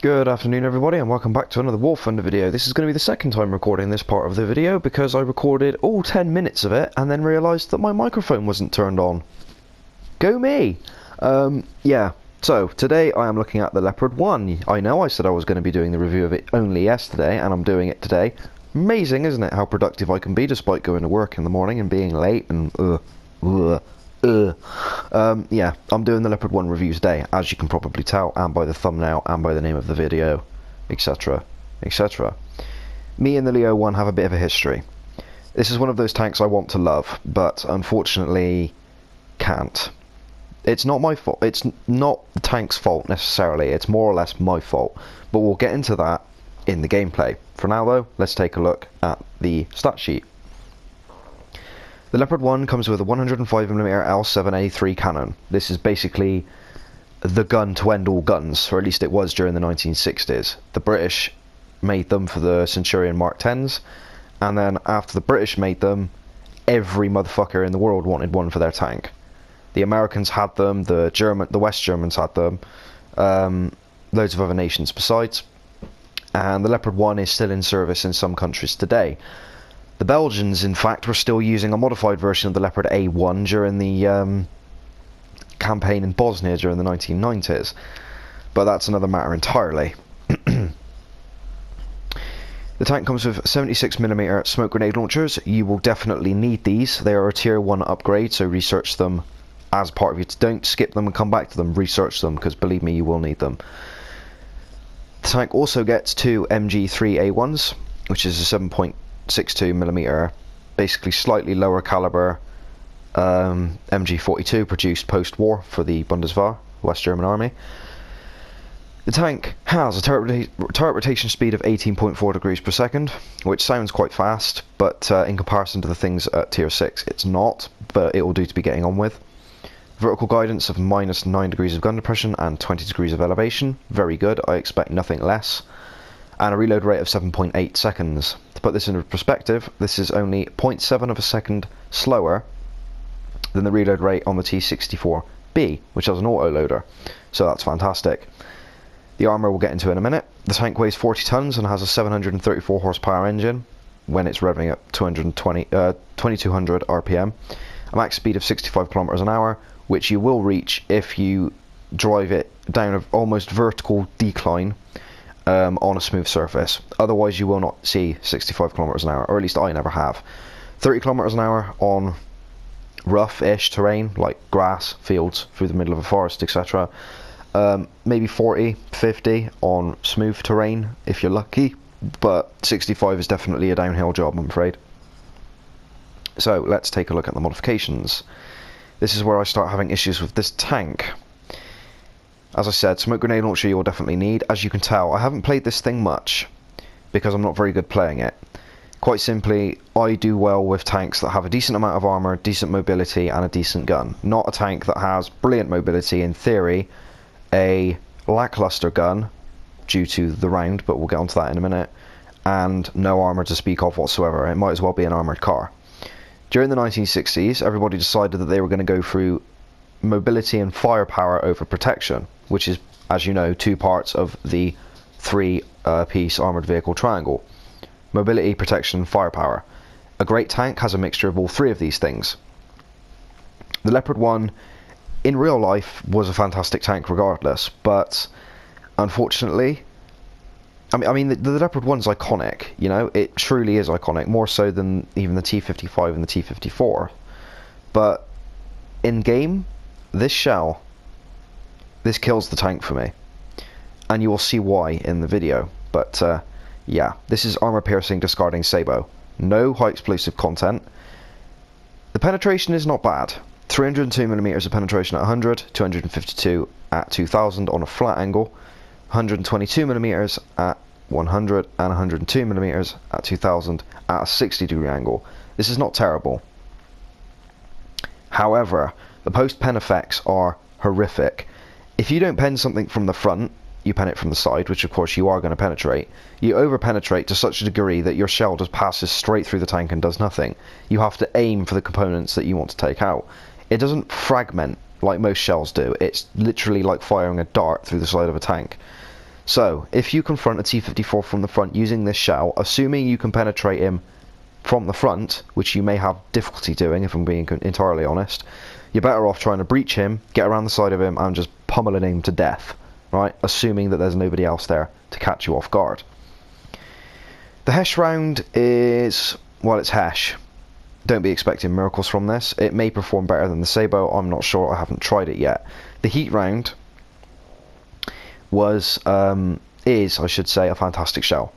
Good afternoon everybody and welcome back to another War Thunder video. This is going to be the second time recording this part of the video because I recorded all 10 minutes of it and then realised that my microphone wasn't turned on. Go me! Yeah, so today I am looking at the Leopard 1. I know I said I was going to be doing the review of it only yesterday and I'm doing it today. Amazing, isn't it, how productive I can be despite going to work in the morning and being late and yeah, I'm doing the Leopard 1 review today, as you can probably tell, and by the thumbnail, and by the name of the video, etc, etc. Me and the Leo 1 have a bit of a history. This is one of those tanks I want to love, but unfortunately can't. It's not my fault, it's not the tank's fault necessarily, it's more or less my fault, but we'll get into that in the gameplay. For now though, let's take a look at the stat sheet. The Leopard 1 comes with a 105mm L7A3 cannon. This is basically the gun to end all guns, or at least it was during the 1960s. The British made them for the Centurion Mark 10s, and then after the British made them, every motherfucker in the world wanted one for their tank. The Americans had them, the West Germans had them, loads of other nations besides, and the Leopard 1 is still in service in some countries today. The Belgians, in fact, were still using a modified version of the Leopard A1 during the campaign in Bosnia during the 1990s. But that's another matter entirely. The tank comes with 76mm smoke grenade launchers. You will definitely need these. They are a tier 1 upgrade, so research them as part of your... Don't skip them and come back to them. Research them, because believe me, you will need them. The tank also gets two MG3A1s, which is a 7.62mm, basically slightly lower caliber MG42 produced post-war for the Bundeswehr, West German Army. The tank has a turret rotation speed of 18.4 degrees per second, which sounds quite fast, but in comparison to the things at tier 6 it's not, but it will do to be getting on with. Vertical guidance of -9 degrees of gun depression and 20 degrees of elevation, very good, I expect nothing less. And a reload rate of 7.8 seconds. To put this into perspective, this is only 0.7 of a second slower than the reload rate on the T64B, which has an autoloader, so that's fantastic. The armour we'll get into in a minute. The tank weighs 40 tons and has a 734 horsepower engine when it's revving at 2200 RPM, a max speed of 65 kilometers an hour, which you will reach if you drive it down an almost vertical decline on a smooth surface. Otherwise you will not see 65 kilometers an hour, or at least I never have. 30 kilometers an hour on rough-ish terrain like grass, fields, through the middle of a forest, etc. Maybe 40, 50 on smooth terrain if you're lucky, but 65 is definitely a downhill job, I'm afraid. So let's take a look at the modifications. This is where I start having issues with this tank. As I said, smoke grenade launcher you will definitely need. As you can tell, I haven't played this thing much because I'm not very good playing it. Quite simply, I do well with tanks that have a decent amount of armour, decent mobility and a decent gun. Not a tank that has brilliant mobility, in theory, a lackluster gun due to the round, but we'll get onto that in a minute, and no armour to speak of whatsoever. It might as well be an armoured car. During the 1960s, everybody decided that they were going to go through mobility and firepower over protection, which is, as you know, two parts of the three-piece armoured vehicle triangle. Mobility, protection, firepower. A great tank has a mixture of all three of these things. The Leopard 1, in real life, was a fantastic tank regardless, but unfortunately, I mean the Leopard 1's iconic, you know, it truly is iconic, more so than even the T55 and the T54, but in game, this shell, this kills the tank for me, and you will see why in the video. But yeah, this is armor piercing discarding sabot, no high explosive content. The penetration is not bad, 302mm of penetration at 100, 252 at 2000 on a flat angle, 122mm at 100 and 102mm at 2000 at a 60 degree angle. This is not terrible. However, the post-pen effects are horrific. If you don't pen something from the front, you pen it from the side, which of course you are going to penetrate. You over-penetrate to such a degree that your shell just passes straight through the tank and does nothing. You have to aim for the components that you want to take out. It doesn't fragment like most shells do. It's literally like firing a dart through the side of a tank. So, if you confront a T-54 from the front using this shell, assuming you can penetrate him from the front, which you may have difficulty doing if I'm being entirely honest, you're better off trying to breach him, get around the side of him and just pummeling him to death, right? Assuming that there's nobody else there to catch you off guard. The Hesh round is, well, it's Hesh. Don't be expecting miracles from this. It may perform better than the Sabo, I'm not sure, I haven't tried it yet. The Heat round is, I should say, a fantastic shell.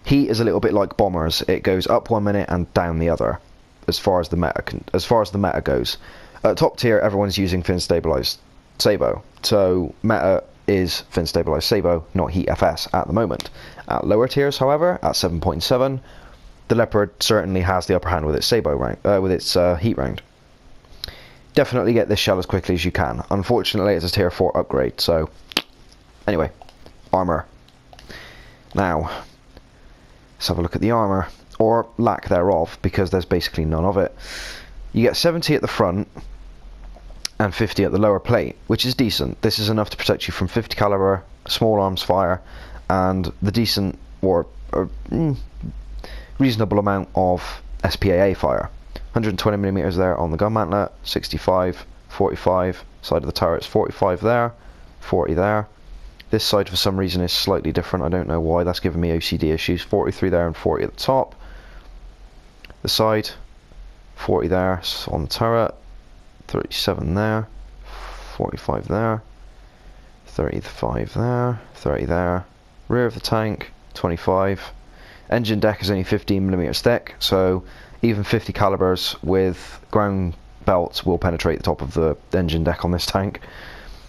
Heat is a little bit like bombers. It goes up 1 minute and down the other, as far as the meta goes. At top tier, everyone's using fin stabilized Sabo, so meta is fin stabilized Sabo, not Heat FS at the moment. At lower tiers, however, at 7.7, the Leopard certainly has the upper hand with its Sabo round, with its Heat round. Definitely get this shell as quickly as you can. Unfortunately, it's a tier 4 upgrade, so anyway, armor. Now, let's have a look at the armor, or lack thereof, because there's basically none of it. You get 70 at the front and 50 at the lower plate, which is decent. This is enough to protect you from 50 caliber, small arms fire, and the decent or reasonable amount of SPAA fire. 120mm there on the gun mantlet, 65, 45, side of the turret's 45 there, 40 there. This side for some reason is slightly different, I don't know why, that's giving me OCD issues. 43 there and 40 at the top. The side, 40 there on the turret, 37 there, 45 there, 35 there, 30 there. Rear of the tank, 25. Engine deck is only 15mm thick, so even 50 calibers with ground belts will penetrate the top of the engine deck on this tank.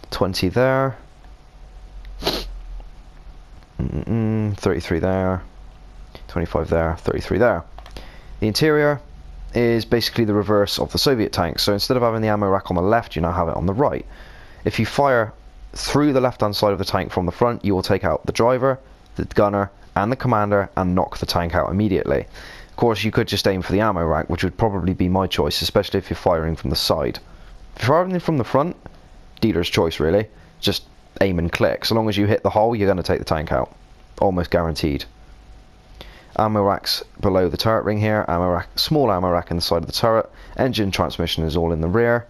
20 there. 33 there, 25 there, 33 there. The interior is basically the reverse of the Soviet tanks, so instead of having the ammo rack on the left, you now have it on the right. If you fire through the left hand side of the tank from the front, you will take out the driver, the gunner and the commander and knock the tank out immediately. Of course, you could just aim for the ammo rack, which would probably be my choice, especially if you're firing from the side. If you're firing from the front, dealer's choice really, just aim and click. So long as you hit the hole, you're going to take the tank out. Almost guaranteed. Ammo racks below the turret ring here, ammo rack, small ammo rack in the side of the turret, engine transmission is all in the rear,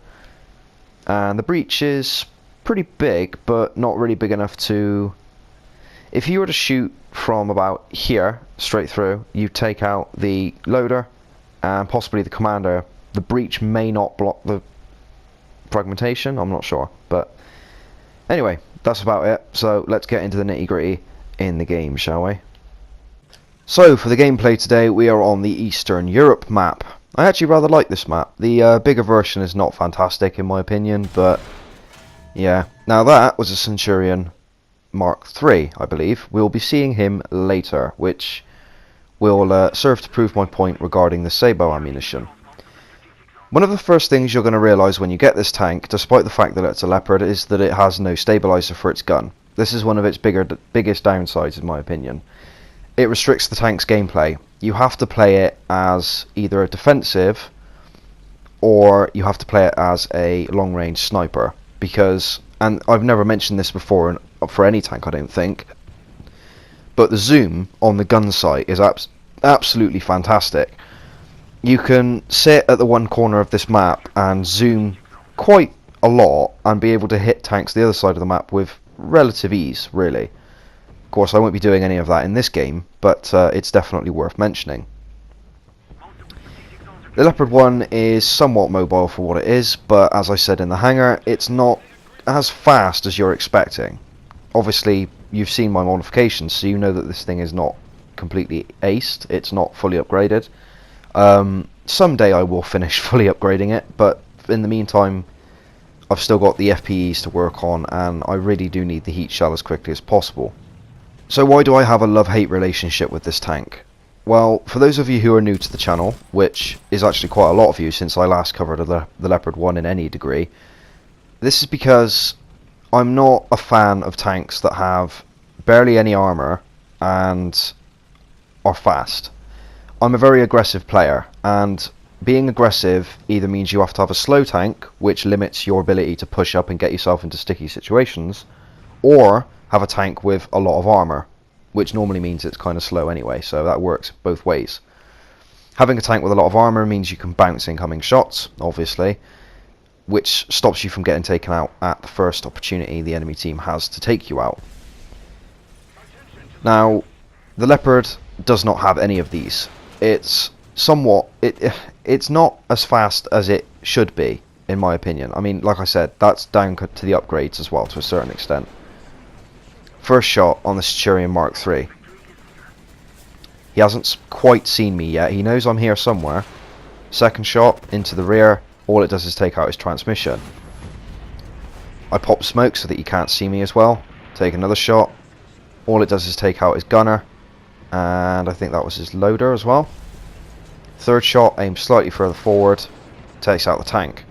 and the breach is pretty big, but not really big enough to... If you were to shoot from about here, straight through, you take out the loader and possibly the commander. The breach may not block the fragmentation, I'm not sure, but anyway, that's about it. So let's get into the nitty-gritty in the game, shall we? So for the gameplay today, we are on the Eastern Europe map. I actually rather like this map. The bigger version is not fantastic in my opinion, but yeah. Now that was a Centurion Mark III, I believe. We'll be seeing him later, which will serve to prove my point regarding the Sabo ammunition. One of the first things you're going to realise when you get this tank, despite the fact that it's a Leopard, is that it has no stabiliser for its gun. This is one of its biggest downsides in my opinion. It restricts the tank's gameplay. You have to play it as either a defensive or you have to play it as a long-range sniper, because, and I've never mentioned this before for any tank I don't think, but the zoom on the gun sight is absolutely fantastic. You can sit at the one corner of this map and zoom quite a lot and be able to hit tanks the other side of the map with relative ease, really. Of course, I won't be doing any of that in this game, but it's definitely worth mentioning. The Leopard 1 is somewhat mobile for what it is, but as I said in the hangar, it's not as fast as you're expecting. Obviously, you've seen my modifications, so you know that this thing is not completely aced, it's not fully upgraded. Someday I will finish fully upgrading it, but in the meantime, I've still got the FPEs to work on, and I really do need the heat shell as quickly as possible. So why do I have a love-hate relationship with this tank? Well, for those of you who are new to the channel, which is actually quite a lot of you since I last covered the Leopard 1 in any degree, this is because I'm not a fan of tanks that have barely any armour and are fast. I'm a very aggressive player, and being aggressive either means you have to have a slow tank, which limits your ability to push up and get yourself into sticky situations, or have a tank with a lot of armor, which normally means it's kind of slow anyway, so that works both ways. Having a tank with a lot of armor means you can bounce incoming shots, obviously, which stops you from getting taken out at the first opportunity the enemy team has to take you out. Now, the Leopard does not have any of these. It's it's not as fast as it should be, in my opinion. I mean, like I said, that's down to the upgrades as well, to a certain extent. First shot on the Centurion Mark III. He hasn't quite seen me yet. He knows I'm here somewhere. Second shot into the rear. All it does is take out his transmission. I pop smoke so that he can't see me as well. Take another shot. All it does is take out his gunner. And I think that was his loader as well. Third shot, aims slightly further forward. Takes out the tank.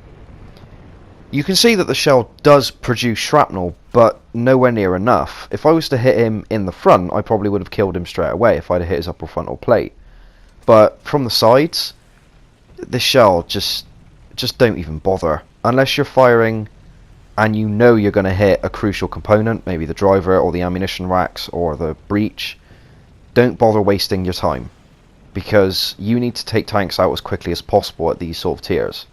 You can see that the shell does produce shrapnel, but nowhere near enough. If I was to hit him in the front, I probably would have killed him straight away if I'd have hit his upper frontal plate. But from the sides, this shell just don't even bother. Unless you're firing and you know you're going to hit a crucial component, maybe the driver or the ammunition racks or the breech, don't bother wasting your time, because you need to take tanks out as quickly as possible at these sort of tiers.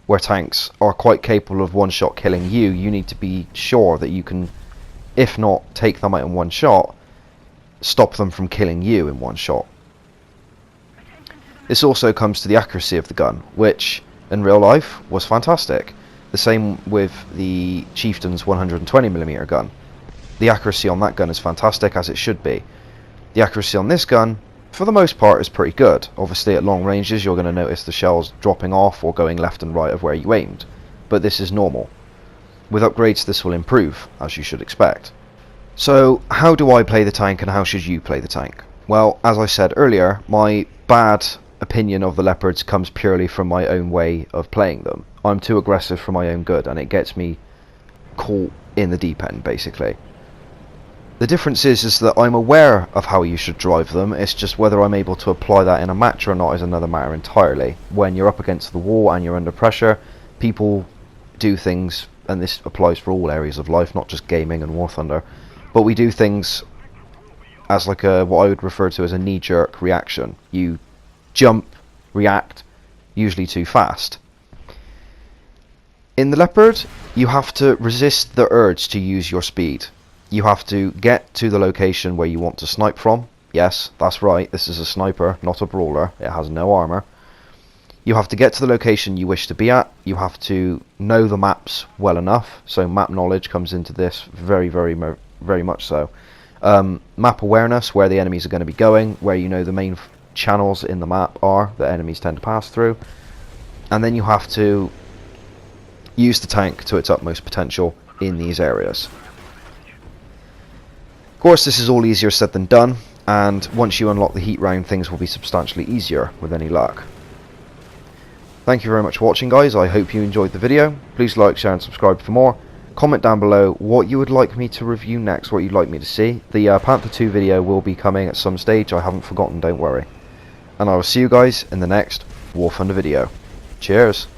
Where tanks are quite capable of one shot killing you, you need to be sure that you can, if not take them out in one shot, stop them from killing you in one shot. This also comes to the accuracy of the gun, which in real life was fantastic. The same with the Chieftain's 120mm gun. The accuracy on that gun is fantastic, as it should be. The accuracy on this gun, for the most part, is pretty good. Obviously at long ranges you're going to notice the shells dropping off or going left and right of where you aimed, but this is normal. With upgrades this will improve, as you should expect. So how do I play the tank and how should you play the tank? Well, as I said earlier, my bad opinion of the Leopards comes purely from my own way of playing them. I'm too aggressive for my own good and it gets me caught in the deep end, basically. The difference is that I'm aware of how you should drive them. It's just whether I'm able to apply that in a match or not is another matter entirely. When you're up against the wall and you're under pressure, people do things, and this applies for all areas of life, not just gaming and War Thunder, but we do things as like what I would refer to as a knee-jerk reaction. You jump, react, usually too fast. In the Leopard, you have to resist the urge to use your speed. You have to get to the location where you want to snipe from. Yes, that's right, this is a sniper, not a brawler. It has no armor. You have to get to the location you wish to be at. You have to know the maps well enough, so map knowledge comes into this very much so. Map awareness, where the enemies are going to be going, where you know the main channels in the map are that enemies tend to pass through. And then you have to use the tank to its utmost potential in these areas. Of course, this is all easier said than done, and once you unlock the heat round, things will be substantially easier with any luck. Thank you very much for watching, guys. I hope you enjoyed the video. Please like, share and subscribe for more. Comment down below what you would like me to review next, what you'd like me to see. The Panther 2 video will be coming at some stage. I haven't forgotten, don't worry. And I will see you guys in the next War Thunder video. Cheers!